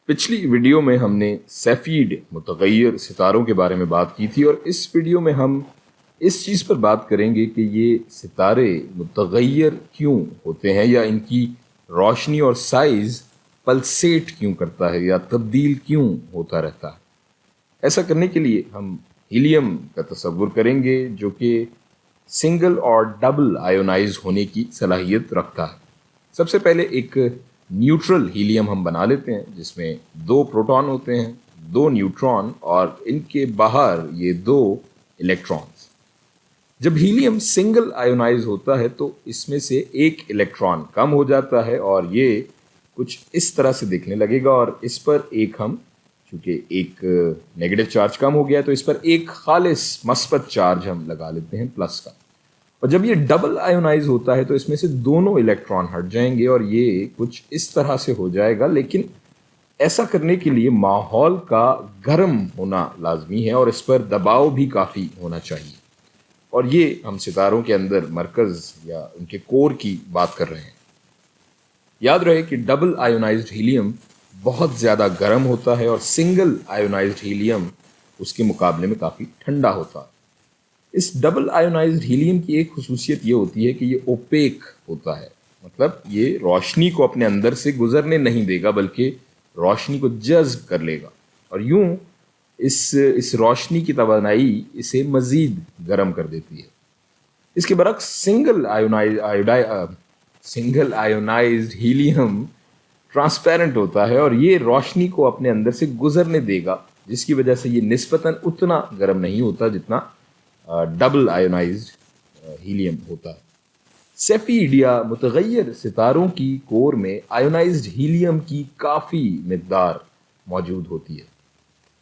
پچھلی ویڈیو میں ہم نے سیفیڈ متغیر ستاروں کے بارے میں بات کی تھی، اور اس ویڈیو میں ہم اس چیز پر بات کریں گے کہ یہ ستارے متغیر کیوں ہوتے ہیں، یا ان کی روشنی اور سائز پلسیٹ کیوں کرتا ہے یا تبدیل کیوں ہوتا رہتا ہے۔ ایسا کرنے کے لیے ہم ہیلیم کا تصور کریں گے جو کہ سنگل اور ڈبل آئونائز ہونے کی صلاحیت رکھتا ہے۔ سب سے پہلے ایک نیوٹرل ہیلیم ہم بنا لیتے ہیں جس میں 2 پروٹون ہوتے ہیں، 2 نیوٹرون اور ان کے باہر یہ 2 الیکٹرانز۔ جب ہیلیم سنگل آئونائز ہوتا ہے تو اس میں سے ایک الیکٹران کم ہو جاتا ہے اور یہ کچھ اس طرح سے دکھنے لگے گا، اور اس پر چونکہ ایک نیگیٹو چارج کم ہو گیا تو اس پر ایک خالص مثبت چارج ہم لگا لیتے ہیں پلس کا۔ اور جب یہ ڈبل آئونائز ہوتا ہے تو اس میں سے دونوں الیکٹران ہٹ جائیں گے اور یہ کچھ اس طرح سے ہو جائے گا، لیکن ایسا کرنے کے لیے ماحول کا گرم ہونا لازمی ہے اور اس پر دباؤ بھی کافی ہونا چاہیے، اور یہ ہم ستاروں کے اندر مرکز یا ان کے کور کی بات کر رہے ہیں۔ یاد رہے کہ ڈبل آئونائزڈ ہیلیم بہت زیادہ گرم ہوتا ہے اور سنگل آئونائزڈ ہیلیم اس کے مقابلے میں کافی ٹھنڈا ہوتا ہے۔ اس ڈبل آئونائزڈ ہیلیم کی ایک خصوصیت یہ ہوتی ہے کہ یہ اوپیک ہوتا ہے، مطلب یہ روشنی کو اپنے اندر سے گزرنے نہیں دے گا بلکہ روشنی کو جذب کر لے گا، اور یوں اس روشنی کی توانائی اسے مزید گرم کر دیتی ہے۔ اس کے برعکس سنگل آئونائزڈ ہیلیم ٹرانسپیرنٹ ہوتا ہے اور یہ روشنی کو اپنے اندر سے گزرنے دے گا، جس کی وجہ سے یہ نسبتاً اتنا گرم نہیں ہوتا جتنا ڈبل آئونائزڈ ہیلیم ہوتا ہے۔ سیفیڈ یا متغیر ستاروں کی کور میں آئونائزڈ ہیلیم کی کافی مقدار موجود ہوتی ہے۔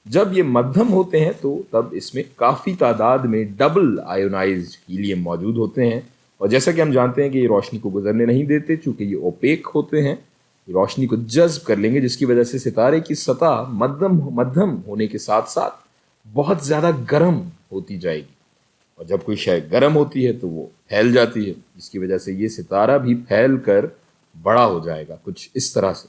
جب یہ مدھم ہوتے ہیں تو تب اس میں کافی تعداد میں ڈبل آئونائزڈ ہیلیم موجود ہوتے ہیں، اور جیسا کہ ہم جانتے ہیں کہ یہ روشنی کو گزرنے نہیں دیتے، چونکہ یہ اوپیک ہوتے ہیں، یہ روشنی کو جذب کر لیں گے، جس کی وجہ سے ستارے کی سطح مدھم ہونے کے ساتھ ساتھ بہت زیادہ گرم ہوتی جائے گی، اور جب کوئی شے گرم ہوتی ہے تو وہ پھیل جاتی ہے، جس کی وجہ سے یہ ستارہ بھی پھیل کر بڑا ہو جائے گا کچھ اس طرح سے،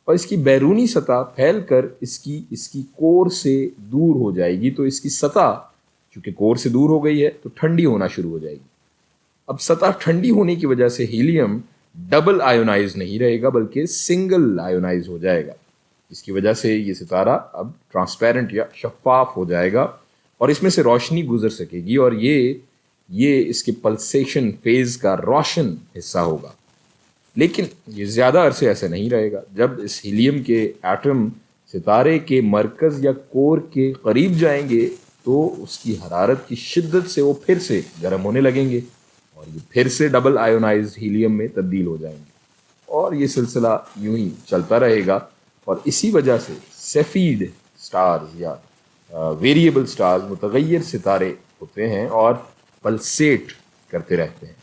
اور اس کی بیرونی سطح پھیل کر اس کی کور سے دور ہو جائے گی، تو اس کی سطح چونکہ کور سے دور ہو گئی ہے تو ٹھنڈی ہونا شروع ہو جائے گی۔ اب سطح ٹھنڈی ہونے کی وجہ سے ہیلیم ڈبل آئونائز نہیں رہے گا بلکہ سنگل آئونائز ہو جائے گا، جس کی وجہ سے یہ ستارہ اب ٹرانسپیرنٹ یا شفاف ہو جائے گا اور اس میں سے روشنی گزر سکے گی، اور یہ اس کے پلسیشن فیز کا روشن حصہ ہوگا۔ لیکن یہ زیادہ عرصے ایسے نہیں رہے گا۔ جب اس ہیلیم کے ایٹم ستارے کے مرکز یا کور کے قریب جائیں گے تو اس کی حرارت کی شدت سے وہ پھر سے گرم ہونے لگیں گے اور یہ پھر سے ڈبل آئونائزڈ ہیلیم میں تبدیل ہو جائیں گے، اور یہ سلسلہ یوں ہی چلتا رہے گا، اور اسی وجہ سے سیفیڈ سٹارز یا ویریبل سٹارز متغیر ستارے ہوتے ہیں اور پلسیٹ کرتے رہتے ہیں۔